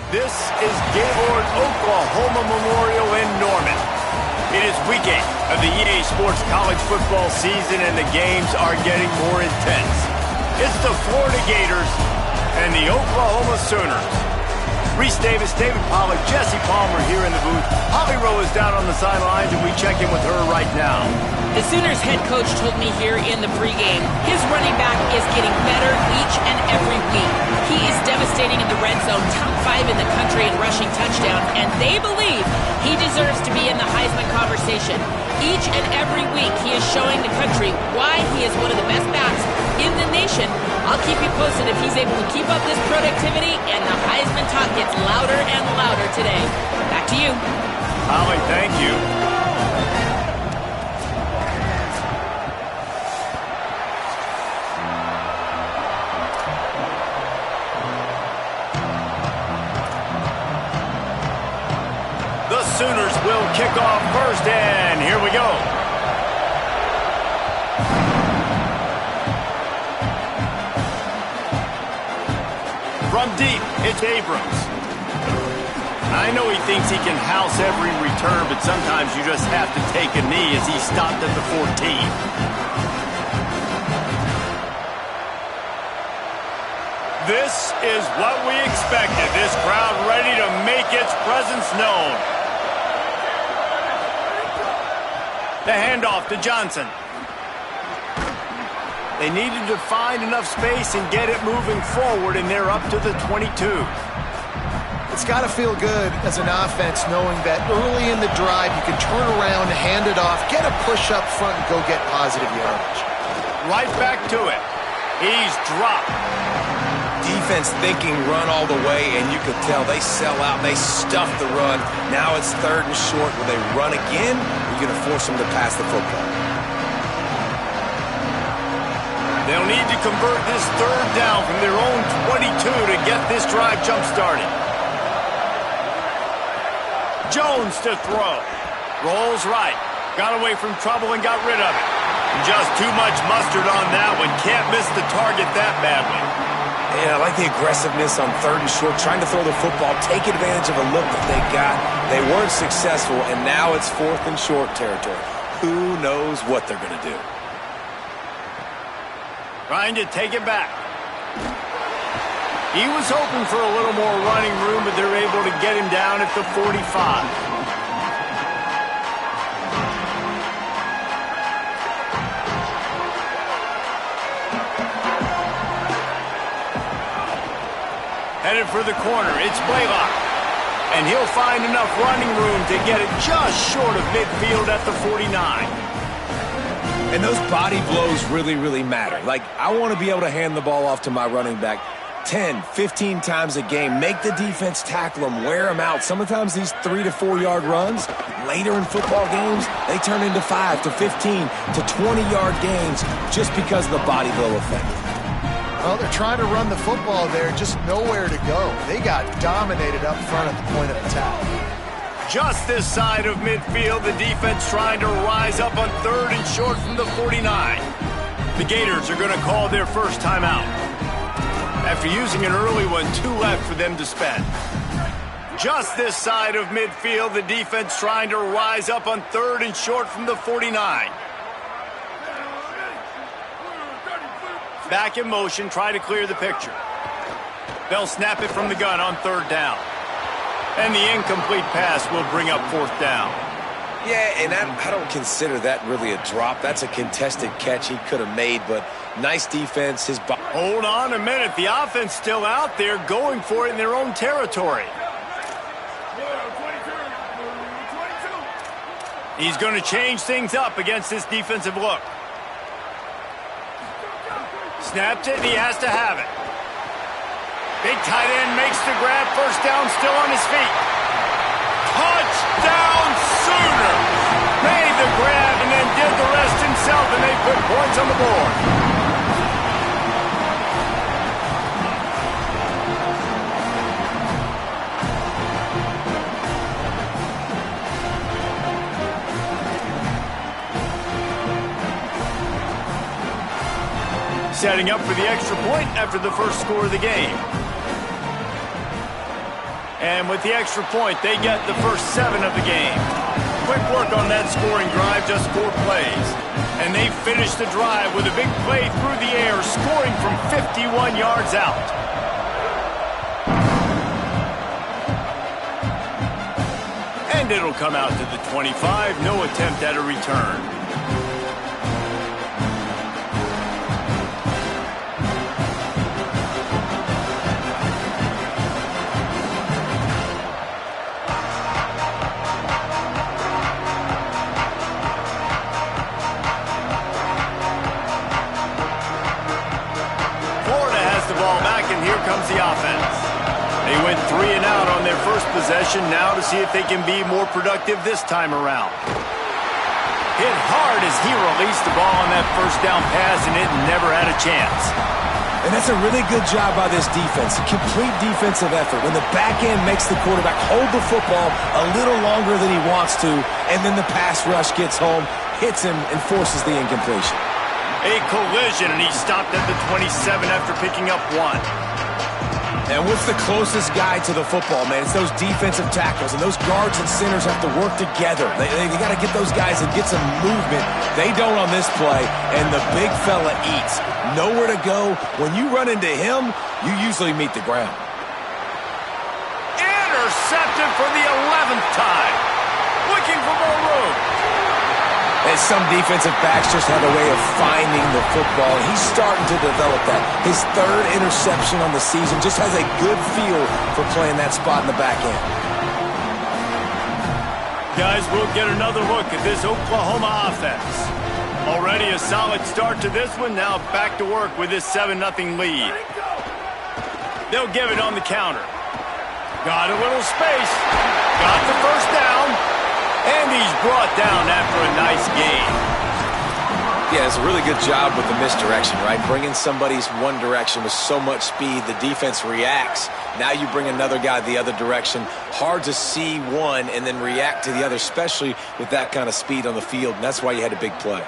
This is Gaylord Oklahoma Memorial in Norman. It is week 8 of the EA Sports College football season, and the games are getting more intense. It's the Florida Gators and the Oklahoma Sooners. Reese Davis, David Pollack, Jesse Palmer here in the booth. Holly Rowe is down on the sidelines, and we check in with her right now. The Sooners head coach told me here in the pregame, his running back is getting better each and every week. He is devastating in the red zone, top 5 in the country in rushing touchdowns, and they believe he deserves to be in the Heisman conversation. Each and every week, he is showing the country why he is one of the best backs in the nation. I'll keep you posted if he's able to keep up this productivity, and the Heisman talk gets louder and louder today. Back to you. Holly, thank you. The Sooners will kick off first, and here we go. From deep, it's Abrams. I know he thinks he can house every return, but sometimes you just have to take a knee as he stopped at the 14. This is what we expected. This crowd ready to make its presence known. The handoff to Johnson. They needed to find enough space and get it moving forward, and they're up to the 22. It's got to feel good as an offense knowing that early in the drive you can turn around, hand it off, get a push up front, and go get positive yardage. Right back to it. He's dropped. Defense thinking run all the way, and you could tell they sell out. They stuff the run. Now it's 3rd and short. Will they run again? You're going to force them to pass the football. They'll need to convert this 3rd down from their own 22 to get this drive jump-started. Jones to throw. Rolls right. Got away from trouble and got rid of it. Just too much mustard on that one. Can't miss the target that badly. Yeah, I like the aggressiveness on 3rd and short, trying to throw the football, take advantage of a look that they got. They weren't successful, and now it's 4th and short territory. Who knows what they're going to do? Trying to take it back. He was hoping for a little more running room, but they're able to get him down at the 45. Headed for the corner, it's Blaylock. And he'll find enough running room to get it just short of midfield at the 49. And those body blows really, really matter. Like, I want to be able to hand the ball off to my running back 10, 15 times a game. Make the defense tackle them, wear them out. Sometimes these 3 to 4 yard runs, later in football games, they turn into 5 to 15 to 20 yard gains just because of the body blow effect. Well, they're trying to run the football there, just nowhere to go. They got dominated up front at the point of attack. Just this side of midfield, the defense trying to rise up on 3rd and short from the 49. The Gators are going to call their first timeout. After using an early one, 2 left for them to spend. Just this side of midfield, the defense trying to rise up on 3rd and short from the 49. Back in motion, try to clear the picture. They'll snap it from the gun on 3rd down. And the incomplete pass will bring up 4th down. Yeah, and I don't consider that really a drop. That's a contested catch he could have made, but nice defense. Hold on a minute. The offense still out there going for it in their own territory. He's going to change things up against this defensive look. Snapped it, and he has to have it. Big tight end makes the grab. 1st down, still on his feet. Touchdown Sooners! Made the grab and then did the rest himself, and they put points on the board. Setting up for the extra point after the first score of the game. And with the extra point, they get the first 7 of the game. Quick work on that scoring drive, just 4 plays. And they finish the drive with a big play through the air, scoring from 51 yards out. And it'll come out to the 25, no attempt at a return. Comes the offense. They went 3 and out on their first possession, now to see if they can be more productive this time around. Hit hard as he released the ball on that first down pass, and it never had a chance. And that's a really good job by this defense. A complete defensive effort. When the back end makes the quarterback hold the football a little longer than he wants to, and then the pass rush gets home, hits him, and forces the incompletion. A collision, and he stopped at the 27 after picking up 1. And what's the closest guy to the football, man? It's those defensive tackles, and those guards and centers have to work together. They got to get those guys and get some movement. They don't on this play, and the big fella eats. Nowhere to go. When you run into him, you usually meet the ground. Intercepted for the 11th time. Looking for more room. And some defensive backs just have a way of finding the football. He's starting to develop that. His 3rd interception on the season, just has a good feel for playing that spot in the back end. Guys, we'll get another look at this Oklahoma offense. Already a solid start to this one. Now back to work with this 7-0 lead. They'll give it on the counter. Got a little space. Got the first down. And he's brought down after a nice game. Yeah, it's a really good job with the misdirection, right? Bringing somebody's one direction with so much speed, the defense reacts. Now you bring another guy the other direction. Hard to see one and then react to the other, especially with that kind of speed on the field, and that's why you had a big play.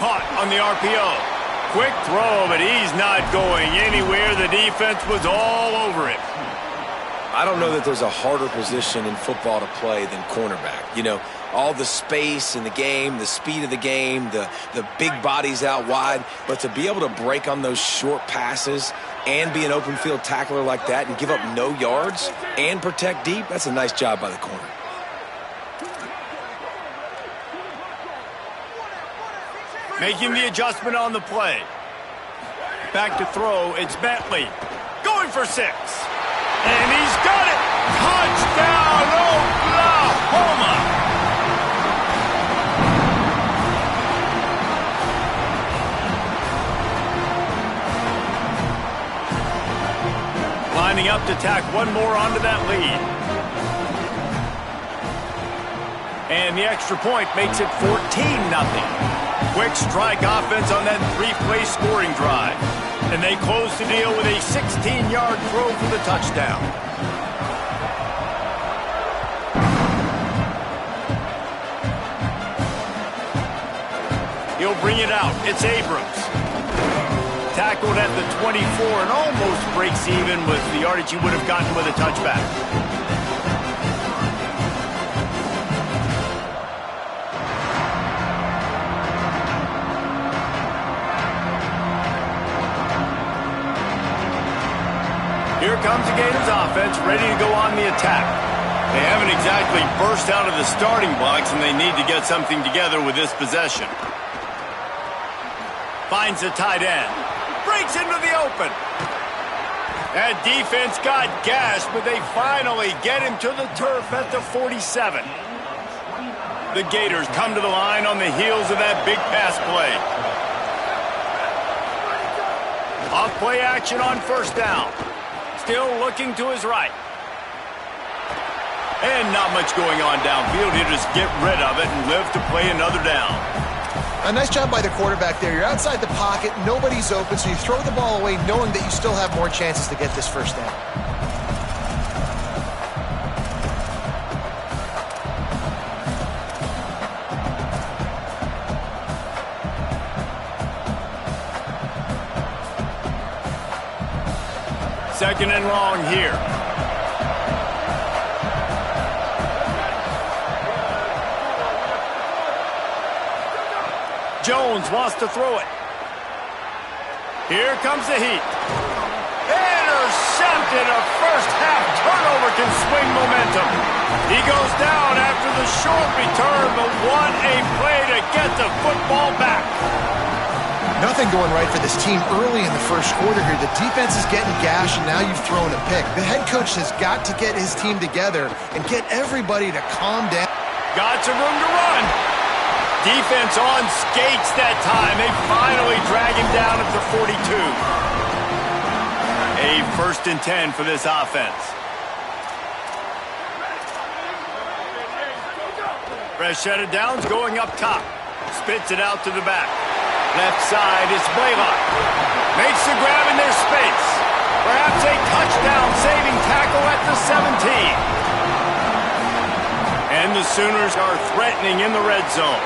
Caught on the RPO. Quick throw, but he's not going anywhere. The defense was all over it. I don't know that there's a harder position in football to play than cornerback. You know, all the space in the game, the speed of the game, the big bodies out wide. But to be able to break on those short passes and be an open field tackler like that and give up no yards and protect deep, that's a nice job by the corner. Making the adjustment on the play. Back to throw, it's Bentley. Going for 6. And he's got it! Touchdown, Oklahoma! Lining up to tack one more onto that lead. And the extra point makes it 14-0. Quick strike offense on that 3-play scoring drive. And they close the deal with a 16-yard throw for the touchdown. He'll bring it out. It's Abrams. Tackled at the 24 and almost breaks even with the yardage he would have gotten with a touchback. Here comes the Gators offense, ready to go on the attack. They haven't exactly burst out of the starting blocks, and they need to get something together with this possession. Finds the tight end. Breaks into the open. That defense got gashed, but they finally get him to the turf at the 47. The Gators come to the line on the heels of that big pass play. Off play action on first down. Still looking to his right. And not much going on downfield. He'll just get rid of it and live to play another down. A nice job by the quarterback there. You're outside the pocket. Nobody's open, so you throw the ball away knowing that you still have more chances to get this first down. 2nd and long here. Jones wants to throw it. Here comes the heat. Intercepted. A first-half turnover can swing momentum. He goes down after the short return, but what a play to get the football back. Nothing going right for this team early in the first quarter here. The defense is getting gashed, and now you've thrown a pick. The head coach has got to get his team together and get everybody to calm down. Got some room to run. Defense on skates that time. They finally drag him down at the 42. A 1st and 10 for this offense. Fresh set of downs going up top. Spits it out to the back. Left side is Blaylock. Makes the grab in their space. Perhaps a touchdown-saving tackle at the 17. And the Sooners are threatening in the red zone.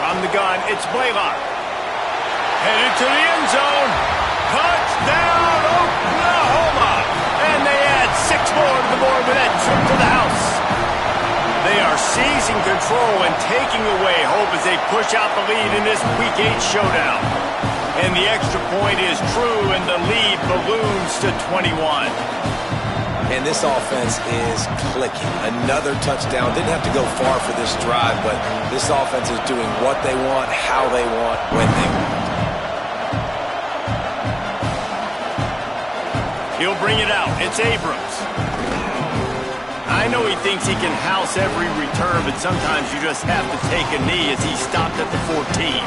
From the gun, it's Blaylock. Headed to the end zone. Touchdown, Oklahoma! And they add 6 more to the board with that trip to the house. They are seizing control and taking away hope as they push out the lead in this Week 8 showdown. And the extra point is true, and the lead balloons to 21. And this offense is clicking. Another touchdown. Didn't have to go far for this drive, but this offense is doing what they want, how they want, when they want. He'll bring it out. It's Abrams. I know he thinks he can house every return, but sometimes you just have to take a knee as he stopped at the 14.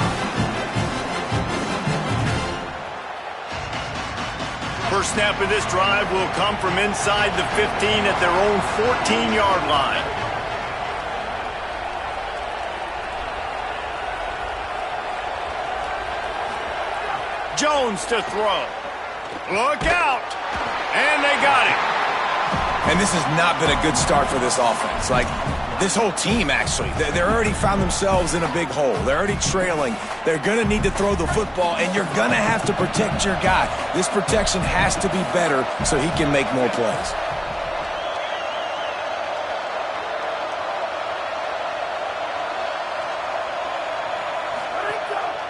First snap of this drive will come from inside the 15 at their own 14-yard line. Jones to throw. Look out! And they got it. And this has not been a good start for this offense. Like, this whole team, actually. They're already found themselves in a big hole. They're already trailing. They're going to need to throw the football, and you're going to have to protect your guy. This protection has to be better so he can make more plays.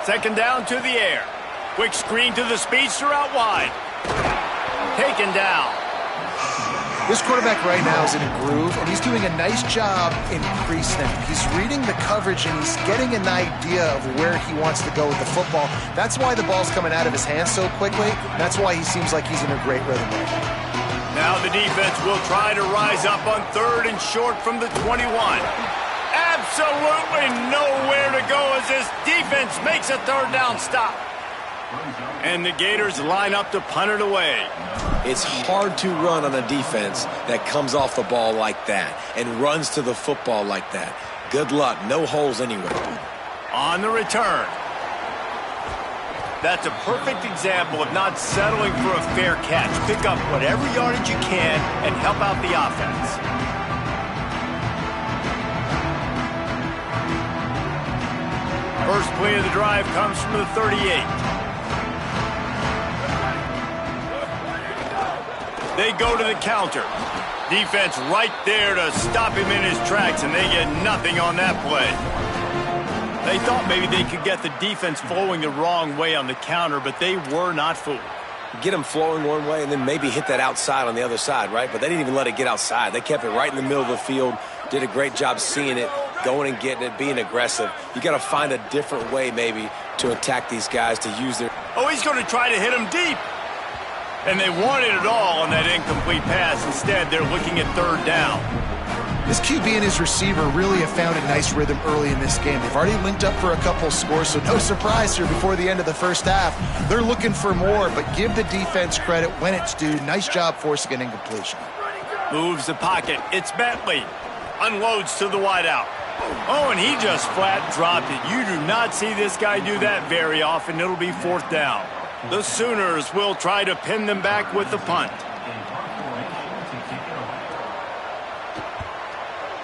Second down to the air. Quick screen to the speedster out wide. Taken down. This quarterback right now is in a groove, and he's doing a nice job in pre-snap. He's reading the coverage, and he's getting an idea of where he wants to go with the football. That's why the ball's coming out of his hands so quickly. That's why he seems like he's in a great rhythm right now. Now the defense will try to rise up on 3rd and short from the 21. Absolutely nowhere to go as this defense makes a 3rd down stop. And the Gators line up to punt it away. It's hard to run on a defense that comes off the ball like that and runs to the football like that. Good luck. No holes anywhere. On the return. That's a perfect example of not settling for a fair catch. Pick up whatever yardage you can and help out the offense. First play of the drive comes from the 38. They go to the counter. Defense right there to stop him in his tracks, and they get nothing on that play. They thought maybe they could get the defense flowing the wrong way on the counter, but they were not fooled. Get them flowing one way and then maybe hit that outside on the other side, right? But they didn't even let it get outside. They kept it right in the middle of the field, did a great job seeing it, going and getting it, being aggressive. You got to find a different way maybe to attack these guys, to use their... Oh, he's going to try to hit him deep. And they wanted it all on that incomplete pass. Instead, they're looking at 3rd down. This QB and his receiver really have found a nice rhythm early in this game. They've already linked up for a couple scores, so no surprise here before the end of the first half. They're looking for more, but give the defense credit when it's due. Nice job forcing an incompletion. Moves the pocket. It's Bentley. Unloads to the wideout. Oh, and he just flat dropped it. You do not see this guy do that very often. It'll be 4th down. The Sooners will try to pin them back with the punt.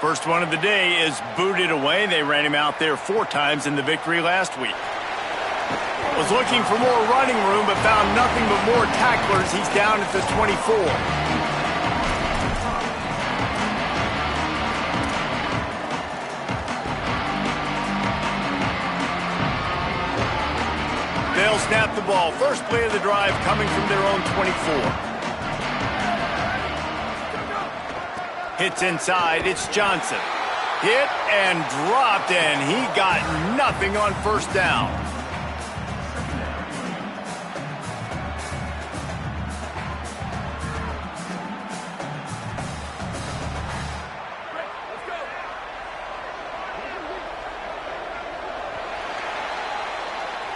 First one of the day is booted away. They ran him out there 4 times in the victory last week. Was looking for more running room, but found nothing but more tacklers. He's down at the 24. They'll snap the ball. First play of the drive coming from their own 24. Hits inside. It's Johnson. Hit and dropped, and he got nothing on first down.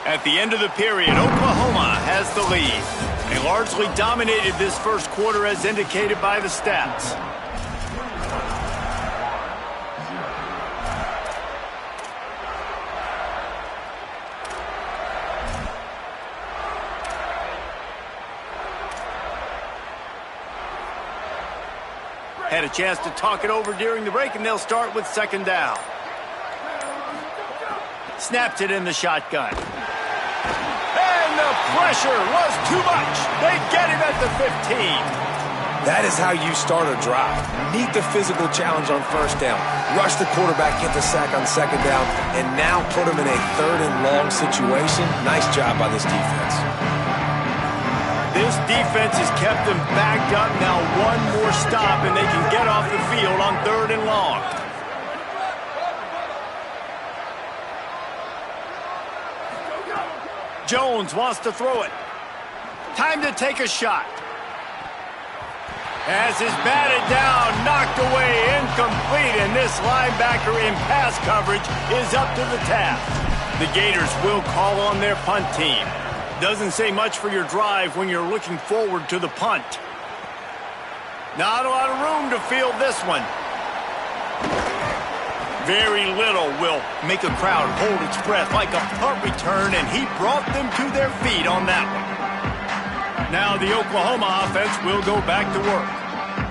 At the end of the period, Oklahoma has the lead. They largely dominated this first quarter as indicated by the stats. Had a chance to talk it over during the break, and they'll start with second down. Snapped it in the shotgun. And the pressure was too much. They get him at the 15. That is how you start a drive. Meet the physical challenge on first down. Rush the quarterback, get the sack on second down, and now put him in a third and long situation. Nice job by this defense. This defense has kept them backed up. Now one more stop, and they can get off the field on third and long. Jones wants to throw it. Time to take a shot. As is batted down, knocked away, incomplete, and this linebacker in pass coverage is up to the task. The Gators will call on their punt team. Doesn't say much for your drive when you're looking forward to the punt. Not a lot of room to field this one. Very little will make a crowd hold its breath like a punt return, and he brought them to their feet on that one. Now the Oklahoma offense will go back to work.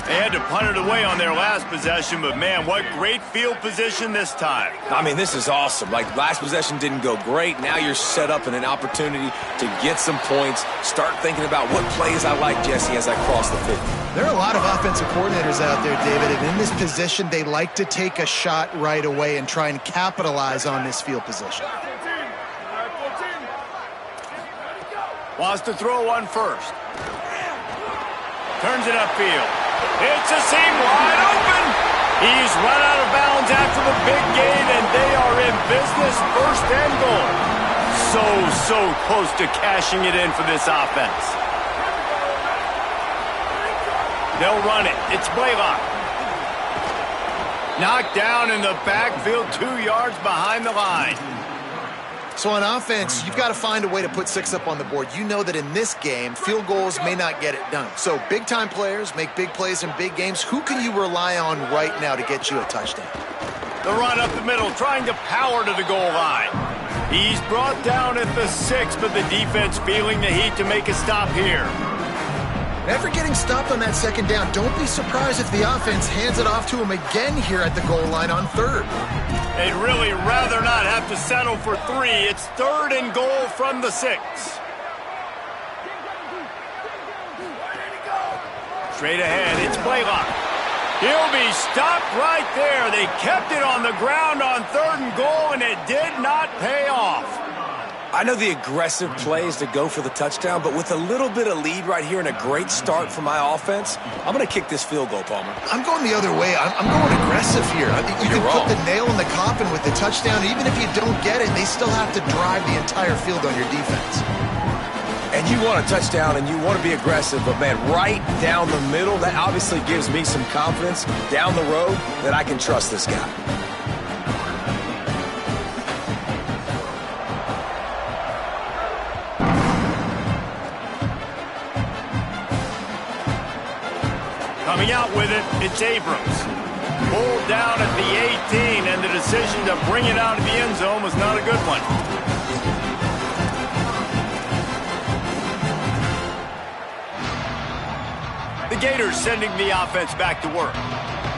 They had to punt it away on their last possession, but man, what great field position this time. I mean, this is awesome. Like, last possession didn't go great. Now you're set up in an opportunity to get some points. Start thinking about what plays I like, Jesse, as I cross the 50. There are a lot of offensive coordinators out there, David, and in this position, they like to take a shot right away and try and capitalize on this field position. Wants to throw one first. Turns it upfield. It's a seam wide open. He's run out of bounds after the big gain, and they are in business, first and goal. So close to cashing it in for this offense. They'll run it. It's Blaylock. Knocked down in the backfield, 2 yards behind the line. So on offense, you've got to find a way to put 6 up on the board. You know that in this game, field goals may not get it done. So big-time players make big plays in big games. Who can you rely on right now to get you a touchdown? The run up the middle, trying to power to the goal line. He's brought down at the 6, but the defense feeling the heat to make a stop here. After getting stopped on that second down, don't be surprised if the offense hands it off to him again here at the goal line on third. They'd really rather not have to settle for 3. It's third and goal from the 6. Straight ahead, it's Blaylock. He'll be stopped right there. They kept it on the ground on third and goal, and it did not pay off. I know the aggressive play is to go for the touchdown, but with a little bit of lead right here and a great start for my offense, I'm going to kick this field goal, Palmer. I'm going the other way. I'm going aggressive here. I think you can put the nail in the coffin with the touchdown. Even if you don't get it, they still have to drive the entire field on your defense. And you want a touchdown and you want to be aggressive, but man, right down the middle, that obviously gives me some confidence down the road that I can trust this guy. Coming out with it, it's Abrams. Pulled down at the 18, and the decision to bring it out of the end zone was not a good one. The Gators sending the offense back to work.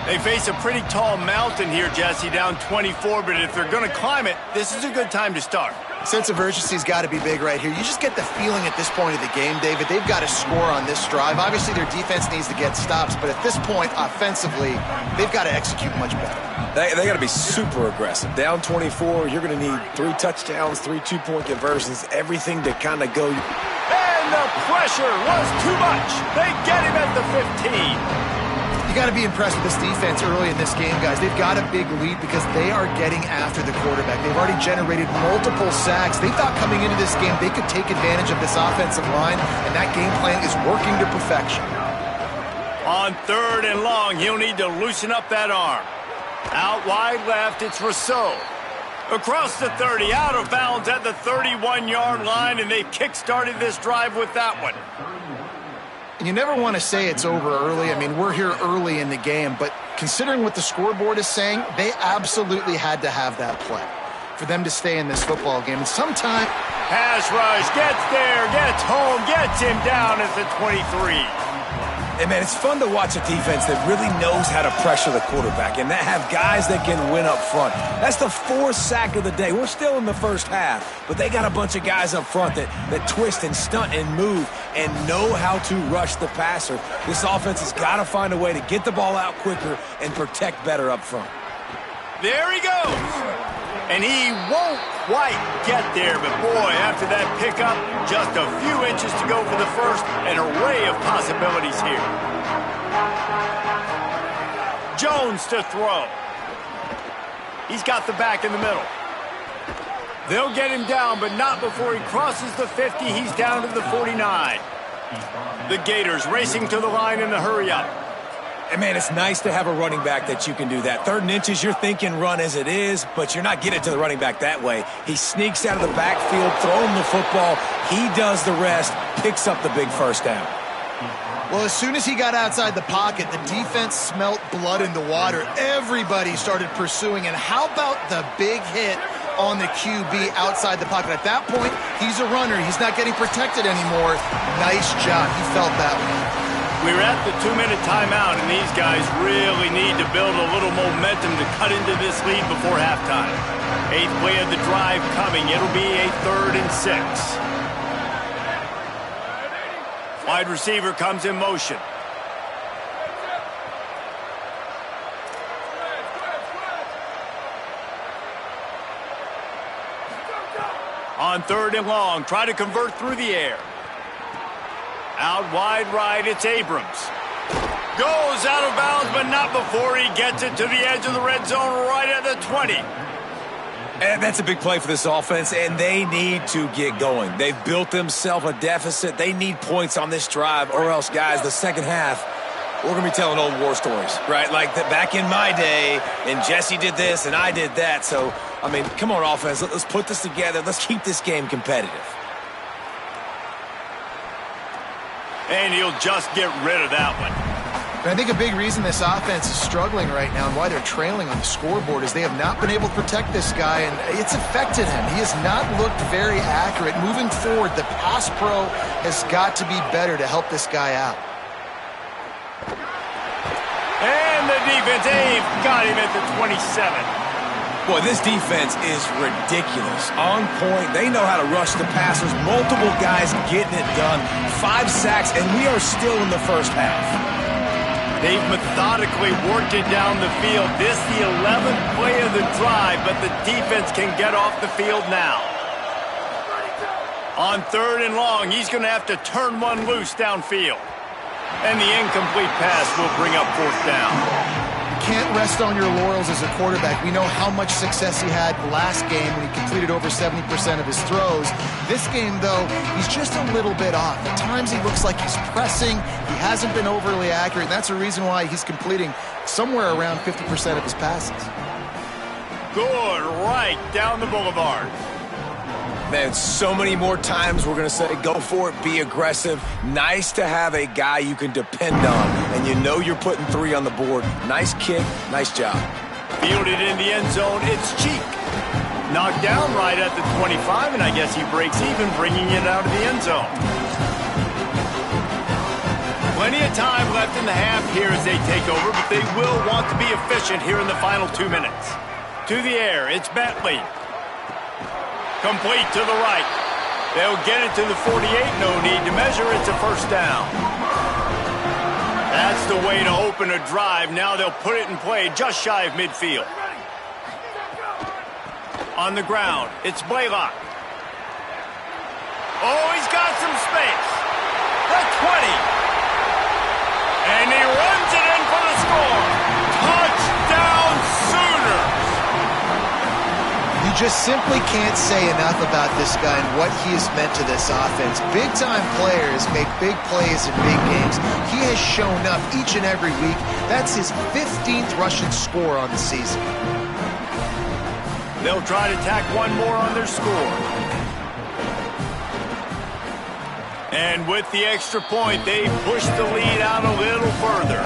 They face a pretty tall mountain here, Jesse, down 24, but if they're going to climb it, this is a good time to start. Sense of urgency's got to be big right here. You just get the feeling at this point of the game, David, they've got to score on this drive. Obviously, their defense needs to get stops, but at this point, offensively, they've got to execute much better. They got to be super aggressive. Down 24, you're going to need 3 touchdowns, 3 two-point conversions, everything to kind of go. And the pressure was too much. They get him at the 15. You got to be impressed with this defense early in this game, guys. They've got a big lead because they are getting after the quarterback. They've already generated multiple sacks. They thought coming into this game they could take advantage of this offensive line, and that game plan is working to perfection. On 3rd and long, he'll need to loosen up that arm. Out wide left, it's Rousseau. Across the 30, out of bounds at the 31-yard line, and they've kick-started this drive with that one. And you never want to say it's over early. I mean, we're here early in the game, but considering what the scoreboard is saying, they absolutely had to have that play for them to stay in this football game. And sometime pass rush, gets there, gets home, gets him down at the 23. And, man, it's fun to watch a defense that really knows how to pressure the quarterback and that have guys that can win up front. That's the 4th sack of the day. We're still in the first half, but they got a bunch of guys up front that twist and stunt and move and know how to rush the passer. This offense has got to find a way to get the ball out quicker and protect better up front. There he goes. And he won't quite get there, but boy, after that pickup, just a few inches to go for the first, an array of possibilities here. Jones to throw. He's got the back in the middle. They'll get him down, but not before he crosses the 50. He's down to the 49. The Gators racing to the line in the hurry-up. And, man, it's nice to have a running back that you can do that. 3rd and inches, you're thinking run as it is, but you're not getting to the running back that way. He sneaks out of the backfield, throwing the football. He does the rest, picks up the big first down. Well, as soon as he got outside the pocket, the defense smelt blood in the water. Everybody started pursuing, and how about the big hit on the QB outside the pocket? At that point, he's a runner. He's not getting protected anymore. Nice job. He felt that one. We're at the 2-minute timeout, and these guys really need to build a little momentum to cut into this lead before halftime. 8th play of the drive coming. It'll be a 3rd and 6. Wide receiver comes in motion. On 3rd and long, try to convert through the air. Out wide right, it's Abrams. Goes out of bounds, but not before he gets it to the edge of the red zone right at the 20. And that's a big play for this offense, and they need to get going. They've built themselves a deficit. They need points on this drive, or else, guys, the second half, we're going to be telling old war stories, right? Like back in my day, and Jesse did this, and I did that. So, I mean, come on, offense. Let's put this together. Let's keep this game competitive. And he'll just get rid of that one. I think a big reason this offense is struggling right now and why they're trailing on the scoreboard is they have not been able to protect this guy, and it's affected him. He has not looked very accurate. Moving forward, the pass pro has got to be better to help this guy out. And the defense, they've got him at the 27. Boy, this defense is ridiculous. On point. They know how to rush the passers. Multiple guys getting it done. 5 sacks, and we are still in the first half. They've methodically worked it down the field. This is the 11th play of the drive, but the defense can get off the field now. On 3rd and long, he's going to have to turn one loose downfield. And the incomplete pass will bring up 4th down. Can't rest on your laurels as a quarterback. We know how much success he had last game when he completed over 70% of his throws. This game, though, he's just a little bit off. At times he looks like he's pressing. He hasn't been overly accurate. And that's a reason why he's completing somewhere around 50% of his passes. Good, right down the boulevard. Man, so many more times we're going to say, go for it, be aggressive. Nice to have a guy you can depend on, and you know you're putting 3 on the board. Nice kick, nice job. Fielded in the end zone, it's Cheek. Knocked down right at the 25, and I guess he breaks even, bringing it out of the end zone. Plenty of time left in the half here as they take over, but they will want to be efficient here in the final 2 minutes. To the air, it's Bentley. Complete to the right. They'll get it to the 48. No need to measure. It's a first down. That's the way to open a drive. Now they'll put it in play just shy of midfield. On the ground, it's Blaylock. Oh, he's got some space. The 20. And he runs it in for the score. Touchdown Sooners. You just simply can't say enough about this guy and what he has meant to this offense. Big-time players make big plays in big games. He has shown up each and every week. That's his 15th rushing score on the season. They'll try to tack one more on their score. And with the extra point, they push the lead out a little further.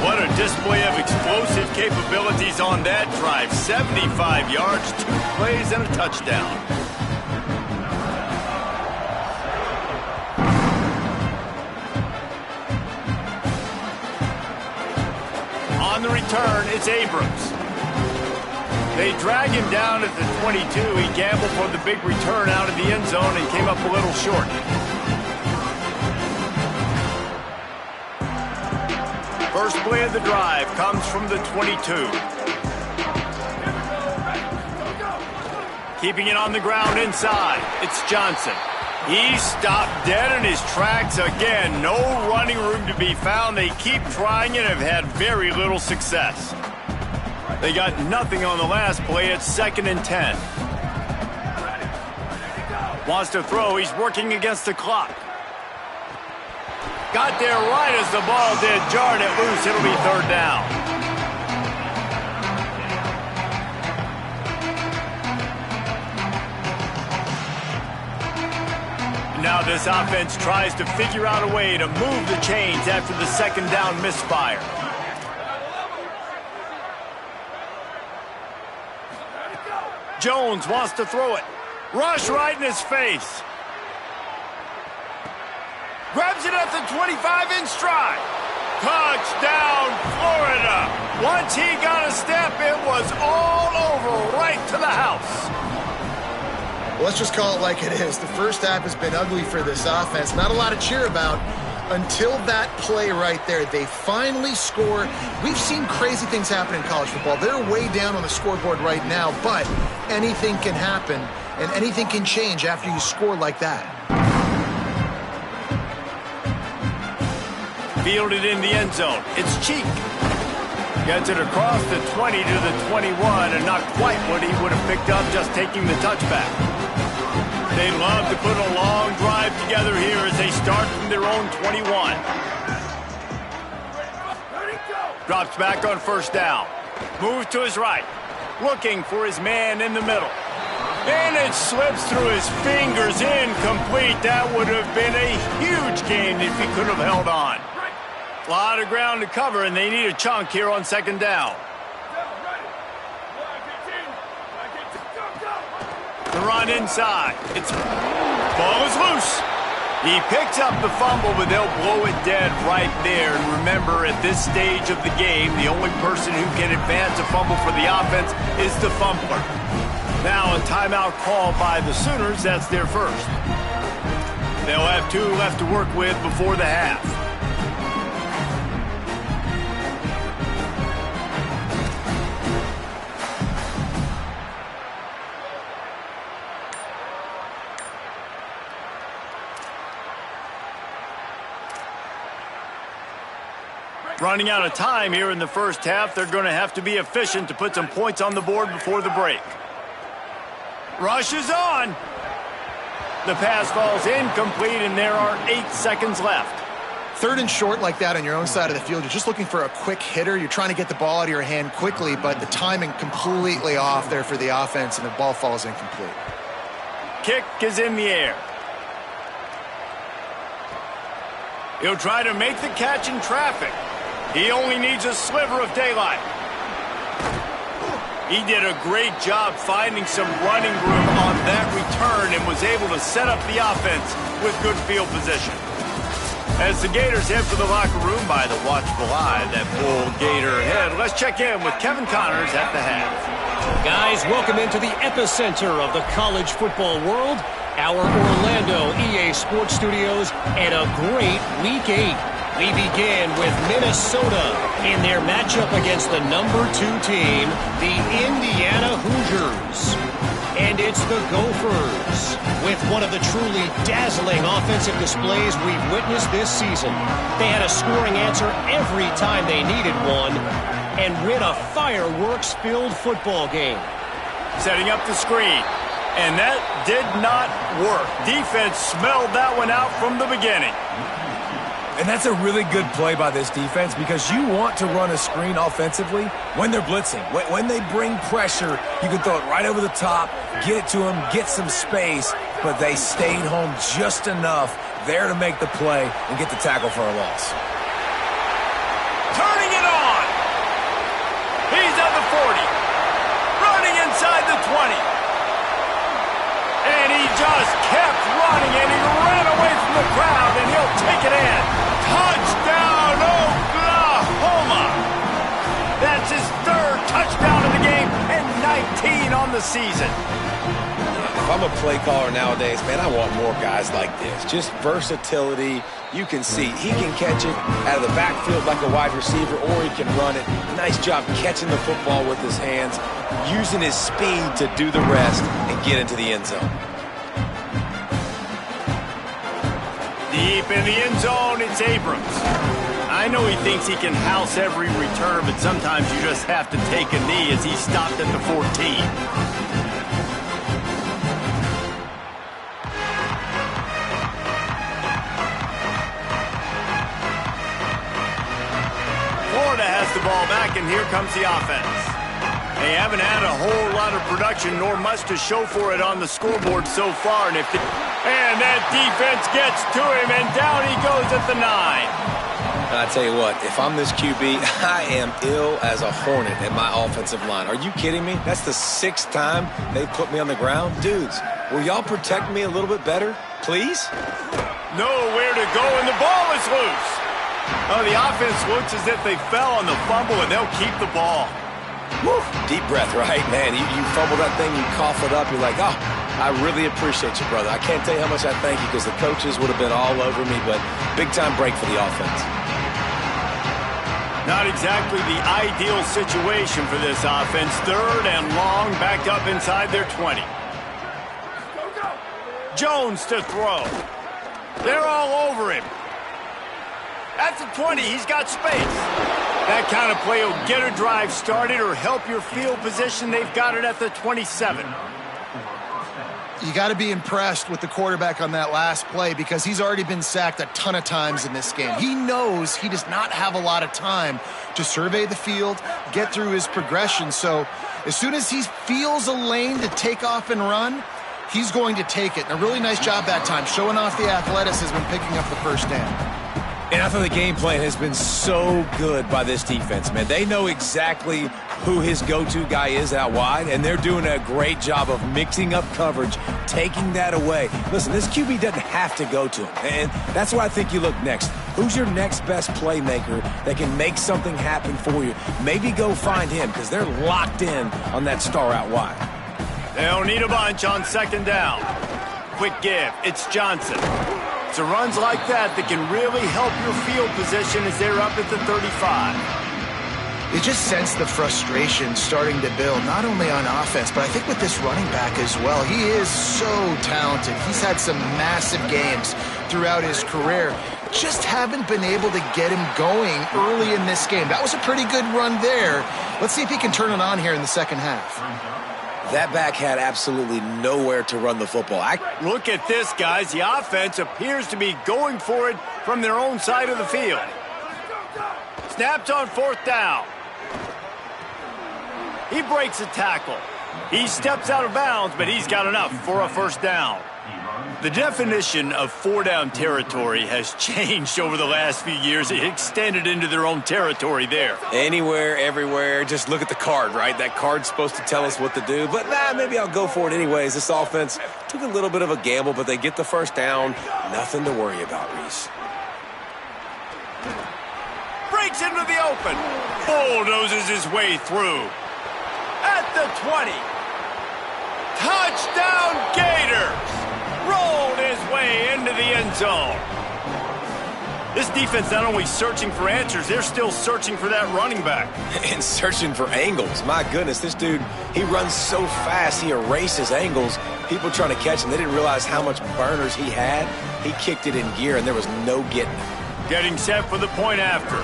What a display of explosive capabilities on that drive. 75 yards, 2 plays, and a touchdown. On the return, it's Abrams. They drag him down at the 22. He gambled for the big return out of the end zone and came up a little short. First play of the drive comes from the 22. Keeping it on the ground inside, it's Johnson. He stopped dead in his tracks again. No running room to be found. They keep trying it and have had very little success. They got nothing on the last play. It's 2nd and 10. Wants to throw. He's working against the clock. Got there right as the ball did. Jarred it loose. It'll be 3rd down. Now this offense tries to figure out a way to move the chains after the 2nd down misfire. Jones wants to throw it. Rush right in his face. Grabs it at the 25 in stride. Touchdown, Florida. Once he got a step, it was all over right to the house. Well, let's just call it like it is. The first half has been ugly for this offense. Not a lot to cheer about until that play right there. They finally score. We've seen crazy things happen in college football. They're way down on the scoreboard right now, but anything can happen, and anything can change after you score like that. Fielded in the end zone. It's Cheek. Gets it across the 20 to the 21, and not quite what he would have picked up just taking the touchback. They love to put a long drive together here as they start from their own 21. Drops back on 1st down. Moves to his right. Looking for his man in the middle. And it slips through his fingers. Incomplete. That would have been a huge gain if he could have held on. A lot of ground to cover, and they need a chunk here on 2nd down. The run inside. Ball is loose. He picks up the fumble, but they'll blow it dead right there. And remember, at this stage of the game, the only person who can advance a fumble for the offense is the fumbler. Now a timeout call by the Sooners. That's their first. They'll have 2 left to work with before the half. Running out of time here in the first half. They're going to have to be efficient to put some points on the board before the break. Rush is on. The pass falls incomplete, and there are 8 seconds left. 3rd and short like that on your own side of the field. You're just looking for a quick hitter. You're trying to get the ball out of your hand quickly, but the timing completely off there for the offense, and the ball falls incomplete. Kick is in the air. He'll try to make the catch in traffic. He only needs a sliver of daylight. He did a great job finding some running room on that return and was able to set up the offense with good field position. As the Gators head for the locker room by the watchful eye, that bull Gator head, let's check in with Kevin Connors at the half. Guys, welcome into the epicenter of the college football world, our Orlando EA Sports Studios, and a great Week 8. We begin with Minnesota in their matchup against the number 2 team, the Indiana Hoosiers. And it's the Gophers, with one of the truly dazzling offensive displays we've witnessed this season. They had a scoring answer every time they needed one, and win a fireworks-filled football game. Setting up the screen, and that did not work. Defense smelled that one out from the beginning. And that's a really good play by this defense because you want to run a screen offensively when they're blitzing. When they bring pressure, you can throw it right over the top, get it to them, get some space, but they stayed home just enough there to make the play and get the tackle for a loss. Turning it on. He's at the 40. Running inside the 20. And he just kept running, and he ran away from the crowd, and he'll take it in. Touchdown, Oklahoma! That's his 3rd touchdown of the game and 19 on the season. If I'm a play caller nowadays, man, I want more guys like this. Just versatility. You can see he can catch it out of the backfield like a wide receiver, or he can run it. Nice job catching the football with his hands, using his speed to do the rest and get into the end zone. Deep in the end zone, it's Abrams. I know he thinks he can house every return, but sometimes you just have to take a knee as he stopped at the 14. Florida has the ball back, and here comes the offense. They haven't had a whole lot of production, nor much to show for it on the scoreboard so far. And that defense gets to him, and down he goes at the 9. I tell you what, if I'm this QB, I am ill as a hornet at my offensive line. Are you kidding me? That's the 6th time they put me on the ground. Dudes, will y'all protect me a little bit better, please? Nowhere to go, and the ball is loose. Oh, the offense looks as if they fell on the fumble, and they'll keep the ball. Woo. Deep breath, right? Man, you fumble that thing, you cough it up, you're like, oh, I really appreciate you, brother. I can't tell you how much I thank you because the coaches would have been all over me, but big-time break for the offense. Not exactly the ideal situation for this offense. 3rd and long, backed up inside their 20. Jones to throw. They're all over him. At the 20, he's got space. That kind of play will get a drive started or help your field position. They've got it at the 27. You got to be impressed with the quarterback on that last play because he's already been sacked a ton of times in this game. He knows he does not have a lot of time to survey the field, get through his progression. So as soon as he feels a lane to take off and run, he's going to take it. And a really nice job that time, showing off the athleticism and picking up the first down. And I thought the game plan has been so good by this defense, man. They know exactly who his go-to guy is out wide, and they're doing a great job of mixing up coverage, taking that away. Listen, this QB doesn't have to go to him, and that's why I think you look next. Who's your next best playmaker that can make something happen for you? Maybe go find him because they're locked in on that star out wide. They'll need a bunch on 2nd down. Quick give. It's Johnson. It's runs like that can really help your field position as they're up at the 35. You just sense the frustration starting to build, not only on offense, but I think with this running back as well. He is so talented. He's had some massive games throughout his career. Just haven't been able to get him going early in this game. That was a pretty good run there. Let's see if he can turn it on here in the second half. That back had absolutely nowhere to run the football. Look at this, guys. The offense appears to be going for it from their own side of the field. Snapped on 4th down. He breaks a tackle. He steps out of bounds, but he's got enough for a 1st down. The definition of 4-down territory has changed over the last few years. It extended into their own territory there. Anywhere, everywhere. Just look at the card, right? That card's supposed to tell us what to do. But maybe I'll go for it anyways. This offense took a little bit of a gamble, but they get the 1st down. Nothing to worry about, Reese. Breaks into the open. Bulldozes his way through. At the 20. Touchdown Gators! Rolled his way into the end zone. This defense not only searching for answers, they're still searching for that running back. And searching for angles. My goodness, this dude, he runs so fast, he erases angles. People trying to catch him, they didn't realize how much burners he had. He kicked it in gear, and there was no getting it. Getting set for the point after.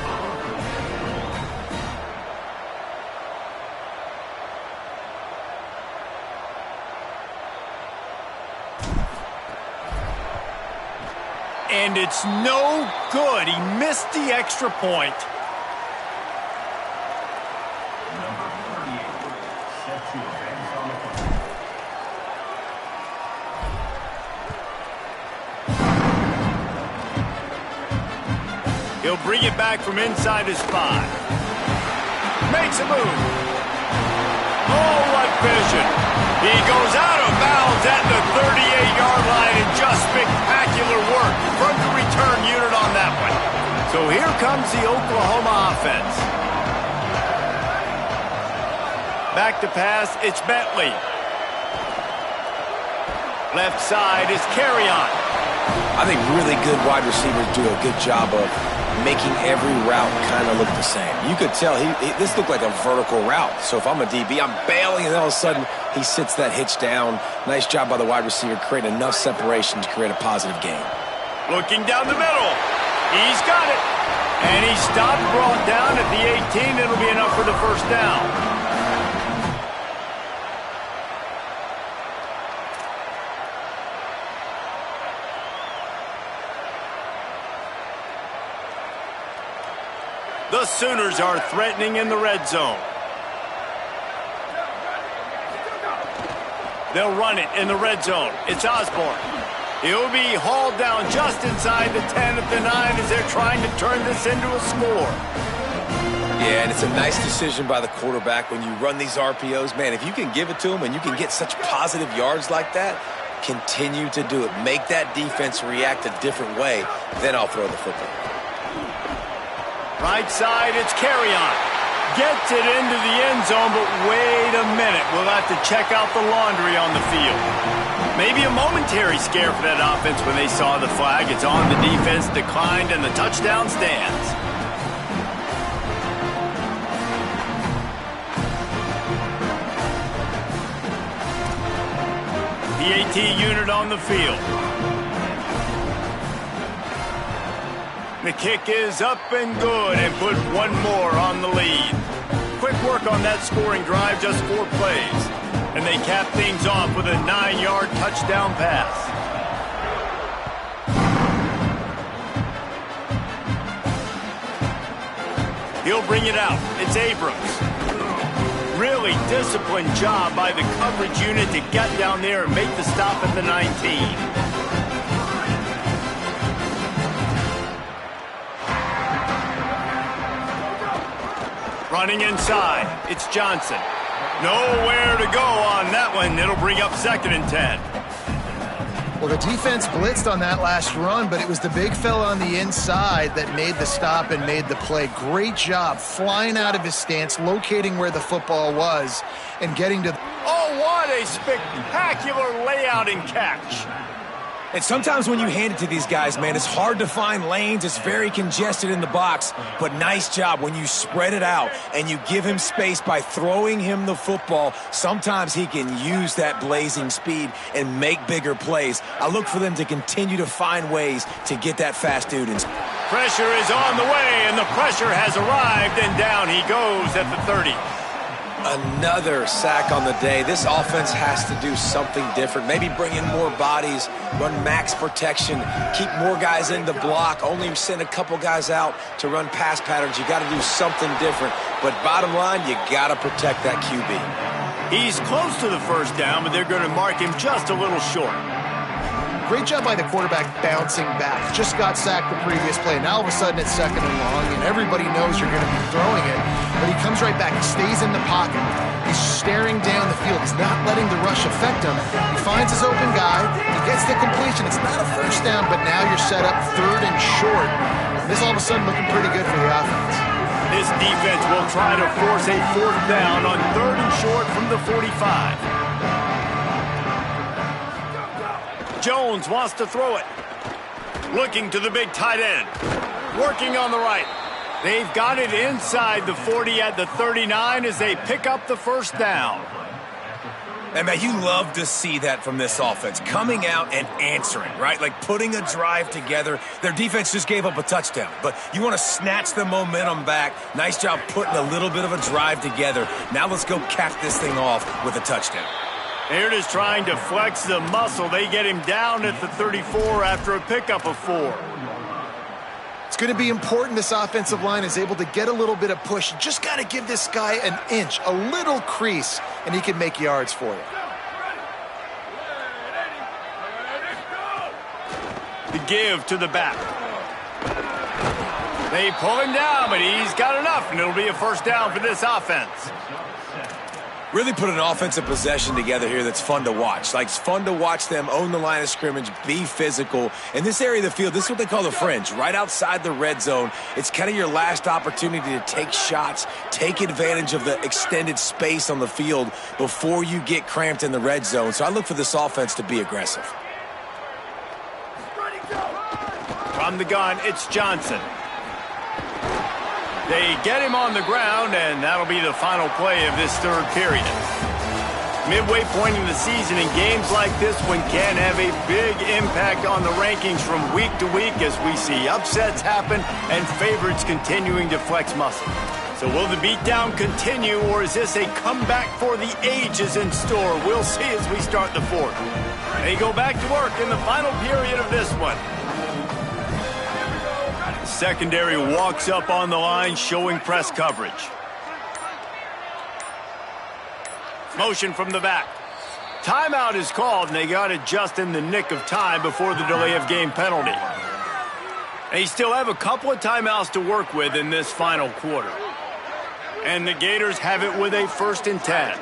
And it's no good. He missed the extra point. He'll bring it back from inside his 5. Makes a move. Oh, what vision. He goes out of bounds at the 38-yard line, and just spectacular work from the return unit on that one. So here comes the Oklahoma offense. Back to pass, it's Bentley. Left side is Carrion. I think really good wide receivers do a good job of making every route kind of look the same. You could tell this looked like a vertical route. So if I'm a DB, I'm bailing, and then all of a sudden he sits that hitch down. Nice job by the wide receiver, creating enough separation to create a positive gain. Looking down the middle. He's got it. And he stopped, brought down at the 18. It'll be enough for the first down. The Sooners are threatening in the red zone. They'll run it in the red zone. It's Osborne. He'll be hauled down just inside the 10 at the 9 as they're trying to turn this into a score. Yeah, and it's a nice decision by the quarterback when you run these RPOs. Man, if you can give it to him and you can get such positive yards like that, continue to do it. Make that defense react a different way, then I'll throw the football. Right side, it's Carrion. Gets it into the end zone, but wait a minute. We'll have to check out the laundry on the field. Maybe a momentary scare for that offense when they saw the flag. It's on, the defense declined, and the touchdown stands. The AT unit on the field. The kick is up and good, and put one more on the lead. Quick work on that scoring drive, just 4 plays. And they cap things off with a 9-yard touchdown pass. He'll bring it out. It's Abrams. Really disciplined job by the coverage unit to get down there and make the stop at the 19. Running inside, it's Johnson. Nowhere to go on that one. It'll bring up 2nd and 10. Well, the defense blitzed on that last run, but it was the big fella on the inside that made the stop and made the play. Great job flying out of his stance, locating where the football was, and getting to... Oh, what a spectacular layout and catch. And sometimes when you hand it to these guys, man, it's hard to find lanes. It's very congested in the box. But nice job when you spread it out and you give him space by throwing him the football. Sometimes he can use that blazing speed and make bigger plays. I look for them to continue to find ways to get that fast dude in. Pressure is on the way, and the pressure has arrived, and down he goes at the 30. Another sack on the day. This offense has to do something different. Maybe bring in more bodies, run max protection, keep more guys in the block, only send a couple guys out to run pass patterns. You got to do something different. But bottom line, you got to protect that QB. He's close to the first down, but they're going to mark him just a little short. Great job by the quarterback bouncing back. Just got sacked the previous play. Now all of a sudden it's 2nd and long, and everybody knows you're going to be throwing it. But he comes right back. He stays in the pocket. He's staring down the field. He's not letting the rush affect him. He finds his open guy. He gets the completion. It's not a first down, but now you're set up 3rd and short. And this all of a sudden looking pretty good for the offense. This defense will try to force a 4th down on 3rd and short from the 45. Jones wants to throw it. Looking to the big tight end. Working on the right. They've got it inside the 40 at the 39 as they pick up the 1st down. And, man, you love to see that from this offense, coming out and answering, right? Like putting a drive together. Their defense just gave up a touchdown, but you want to snatch the momentum back. Nice job putting a little bit of a drive together. Now let's go cap this thing off with a touchdown. They're just trying to flex the muscle. They get him down at the 34 after a pickup of 4. It's going to be important this offensive line is able to get a little bit of push. You just got to give this guy an inch, a little crease, and he can make yards for you. The give to the back. They pull him down, but he's got enough, and it'll be a 1st down for this offense. Really put an offensive possession together here that's fun to watch. Like, it's fun to watch them own the line of scrimmage, be physical. In this area of the field, this is what they call the fringe, right outside the red zone. It's kind of your last opportunity to take shots, take advantage of the extended space on the field before you get cramped in the red zone. So I look for this offense to be aggressive. From the gun, it's Johnson. They get him on the ground, and that'll be the final play of this 3rd period. Midway point in the season, in games like this one can have a big impact on the rankings from week to week as we see upsets happen and favorites continuing to flex muscle. So will the beatdown continue, or is this a comeback for the ages in store? We'll see as we start the 4th. They go back to work in the final period of this one. Secondary walks up on the line, showing press coverage. Motion from the back. Timeout is called, and they got it just in the nick of time before the delay of game penalty. They still have a couple of timeouts to work with in this final quarter. And the Gators have it with a 1st and 10.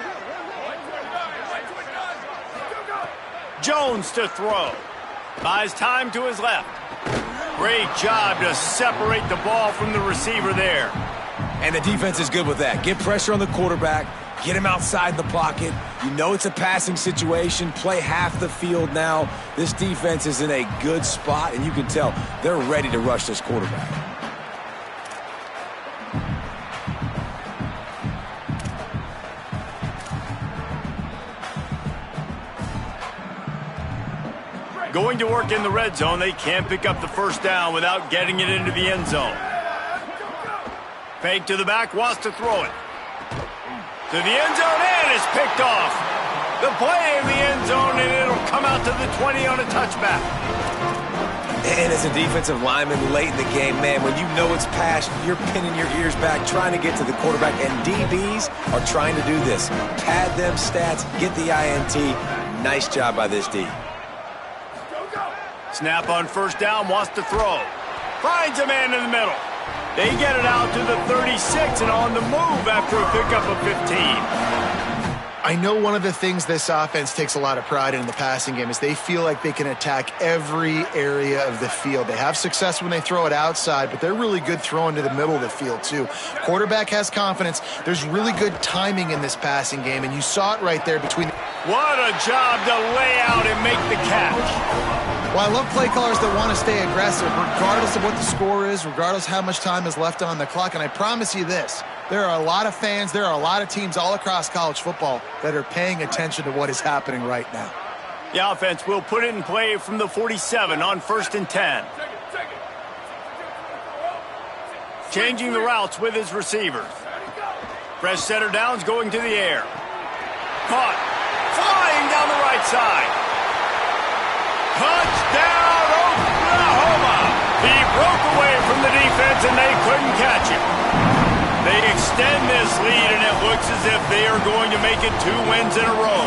Jones to throw. Buys time to his left. Great job to separate the ball from the receiver there. And the defense is good with that. Get pressure on the quarterback. Get him outside the pocket. You know it's a passing situation. Play half the field now. This defense is in a good spot, and you can tell they're ready to rush this quarterback. Going to work in the red zone, they can't pick up the 1st down without getting it into the end zone. Fake to the back, wants to throw it. To the end zone, and it's picked off. The play in the end zone, and it'll come out to the 20 on a touchback. And as a defensive lineman late in the game, man, when you know it's passed, you're pinning your ears back, trying to get to the quarterback, and DBs are trying to do this. Pad them stats, get the INT. Nice job by this D. Snap on 1st down, wants to throw. Finds a man in the middle. They get it out to the 36 and on the move after a pickup of 15. I know one of the things this offense takes a lot of pride in the passing game is they feel like they can attack every area of the field. They have success when they throw it outside, but they're really good throwing to the middle of the field too. Quarterback has confidence. There's really good timing in this passing game, and you saw it right there between. What a job to lay out and make the catch. Well, I love play callers that want to stay aggressive regardless of what the score is, regardless of how much time is left on the clock. And I promise you this, there are a lot of fans, there are a lot of teams all across college football that are paying attention to what is happening right now. The offense will put it in play from the 47 on 1st and 10. Changing the routes with his receivers. Fresh setter downs going to the air. Caught. Flying down the right side. Touchdown, Oklahoma! He broke away from the defense and they couldn't catch him. They extend this lead and it looks as if they are going to make it 2 wins in a row.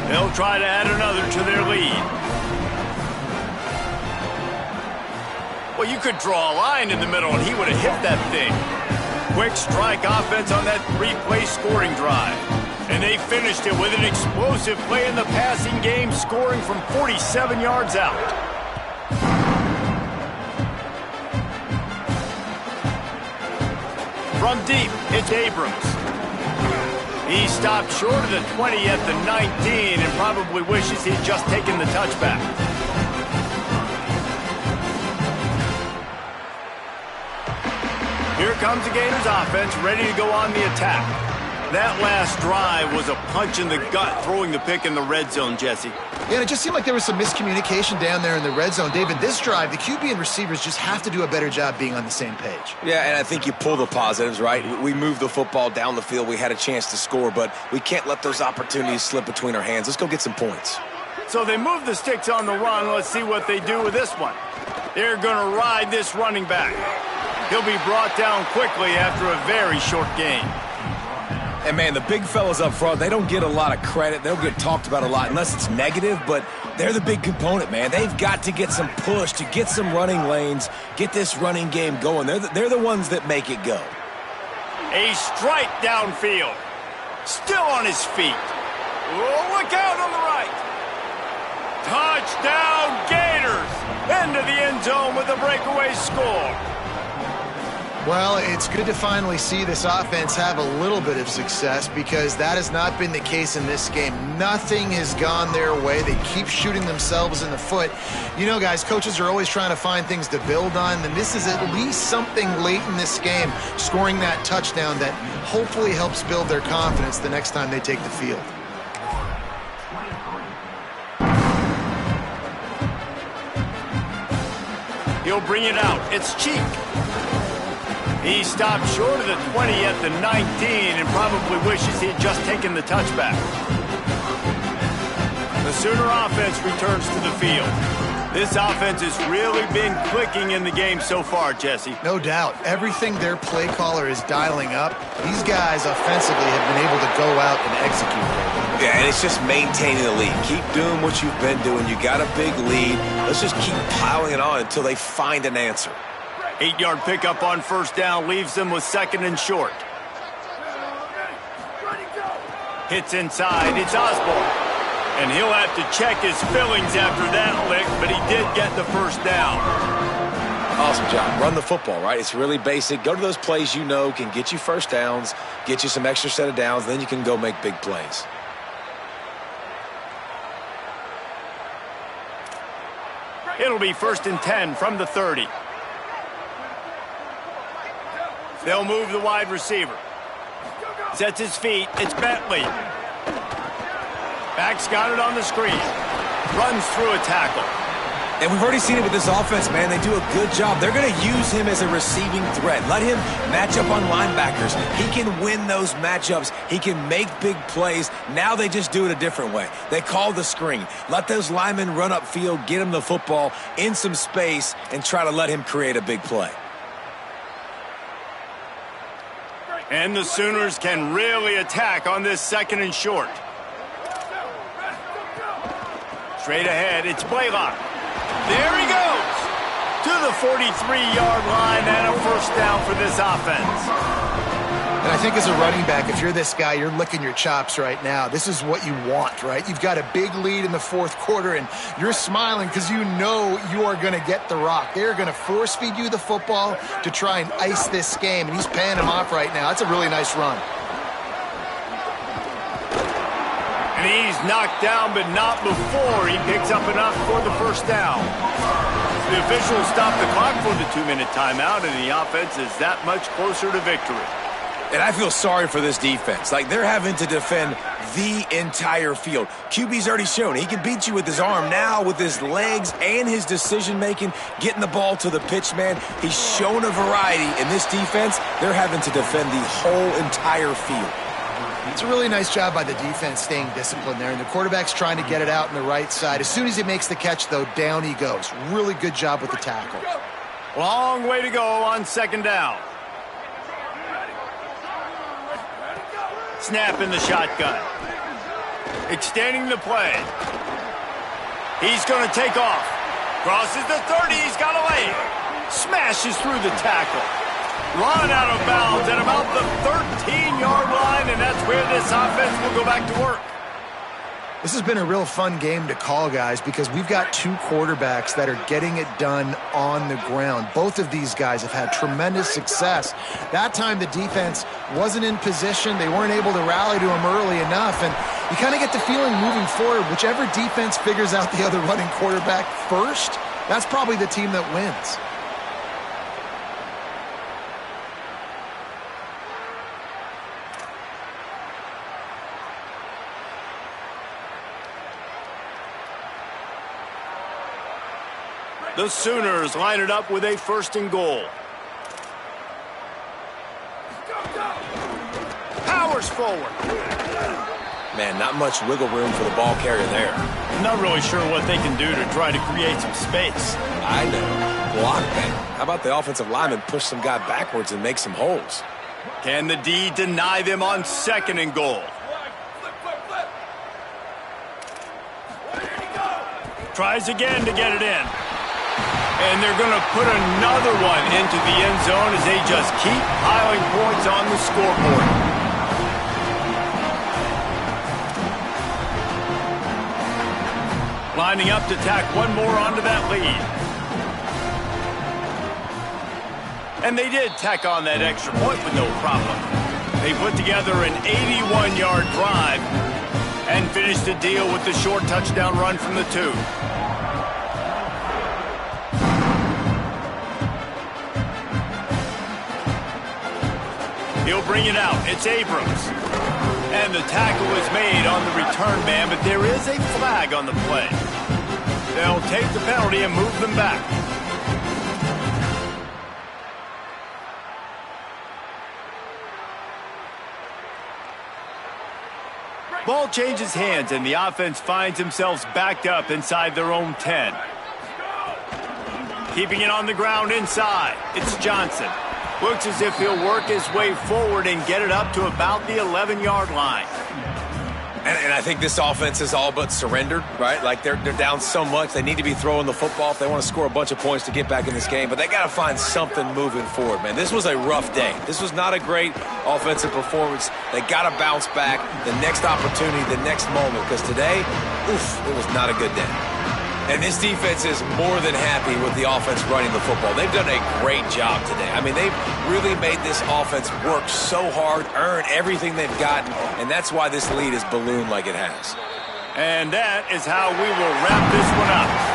They'll try to add another to their lead. Well, you could draw a line in the middle and he would have hit that thing. Quick strike offense on that 3-play scoring drive. And they finished it with an explosive play in the passing game, scoring from 47 yards out. From deep, it's Abrams. He stopped short of the 20 at the 19 and probably wishes he'd just taken the touchback. Here comes the Gators offense, ready to go on the attack. That last drive was a punch in the gut, throwing the pick in the red zone, Jesse. Yeah, and it just seemed like there was some miscommunication down there in the red zone. David, this drive, the QB and receivers just have to do a better job being on the same page. Yeah, and I think you pull the positives, right? We moved the football down the field. We had a chance to score, but we can't let those opportunities slip between our hands. Let's go get some points. So they move the sticks on the run. Let's see what they do with this one. They're going to ride this running back. He'll be brought down quickly after a very short gain. And, man, the big fellas up front, they don't get a lot of credit. They don't get talked about a lot unless it's negative, but they're the big component, man. They've got to get some push, to get some running lanes, get this running game going. They're the ones that make it go. A strike downfield. Still on his feet. Oh, look out on the right. Touchdown, Gators. Into the end zone with a breakaway score. Well, it's good to finally see this offense have a little bit of success because that has not been the case in this game. Nothing has gone their way. They keep shooting themselves in the foot. You know, guys, coaches are always trying to find things to build on, and this is at least something late in this game, scoring that touchdown that hopefully helps build their confidence the next time they take the field. He'll bring it out. It's Cheek. He stopped short of the 20 at the 19 and probably wishes he had just taken the touchback. The Sooner offense returns to the field. This offense has really been clicking in the game so far, Jesse. No doubt. Everything their play caller is dialing up, these guys offensively have been able to go out and execute. Yeah, and it's just maintaining the lead. Keep doing what you've been doing. You got a big lead. Let's just keep piling it on until they find an answer. 8-yard pickup on first down leaves them with second and short. Hits inside. It's Osborne. And he'll have to check his fillings after that lick, but he did get the first down. Awesome job. Run the football, right? It's really basic. Go to those plays you know can get you first downs, get you some extra set of downs, then you can go make big plays. It'll be 1st and 10 from the 30. They'll move the wide receiver. Sets his feet. It's Bentley. Back's got it on the screen. Runs through a tackle. And we've already seen it with this offense, man. They do a good job. They're going to use him as a receiving threat. Let him match up on linebackers. He can win those matchups. He can make big plays. Now they just do it a different way. They call the screen. Let those linemen run upfield, get him the football in some space, and try to let him create a big play. And the Sooners can really attack on this 2nd and short. Straight ahead, it's Blaylock. There he goes! To the 43-yard line and a first down for this offense. And I think as a running back, if you're this guy, you're licking your chops right now. This is what you want, right? You've got a big lead in the 4th quarter, and you're smiling because you know you are going to get the rock. They're going to force-feed you the football to try and ice this game, and he's paying him off right now. That's a really nice run. And he's knocked down, but not before he picks up enough for the first down. The officials stop the clock for the 2-minute timeout, and the offense is that much closer to victory. And I feel sorry for this defense. Like, they're having to defend the entire field. QB's already shown he can beat you with his arm. Now, with his legs and his decision-making, getting the ball to the pitch, man, he's shown a variety. In this defense, they're having to defend the whole entire field. It's a really nice job by the defense staying disciplined there, and the quarterback's trying to get it out on the right side. As soon as he makes the catch, though, down he goes. Really good job with the tackle. Long way to go on 2nd down. Snap in the shotgun. Extending the play. He's going to take off. Crosses the 30. He's got a leg. Smashes through the tackle. Run out of bounds at about the 13-yard line, and that's where this offense will go back to work. This has been a real fun game to call, guys, because we've got two quarterbacks that are getting it done on the ground. Both of these guys have had tremendous success. That time the defense wasn't in position. They weren't able to rally to him early enough, and you kind of get the feeling moving forward, whichever defense figures out the other running quarterback first, that's probably the team that wins. The Sooners line it up with a 1st and goal. Powers forward. Man, not much wiggle room for the ball carrier there. Not really sure what they can do to try to create some space. I know. Block that. How about the offensive lineman push some guy backwards and make some holes? Can the D deny them on 2nd and goal? Tries again to get it in. And they're going to put another one into the end zone as they just keep piling points on the scoreboard. Lining up to tack one more onto that lead. And they did tack on that extra point with no problem. They put together an 81-yard drive and finished the deal with the short touchdown run from the 2. He'll bring it out. It's Abrams. And the tackle is made on the return man, but there is a flag on the play. They'll take the penalty and move them back. Ball changes hands, and the offense finds themselves backed up inside their own 10. Keeping it on the ground inside. It's Johnson. Looks as if he'll work his way forward and get it up to about the 11-yard line. And I think this offense is all but surrendered, right? Like they're down so much. They need to be throwing the football if they want to score a bunch of points to get back in this game. But they got to find something moving forward, man. This was a rough day. This was not a great offensive performance. They got to bounce back the next opportunity, the next moment. Because today, it was not a good day. And this defense is more than happy with the offense running the football. They've done a great job today. I mean, they've really made this offense work so hard, earn everything they've gotten, and that's why this lead is ballooned like it has. And that is how we will wrap this one up.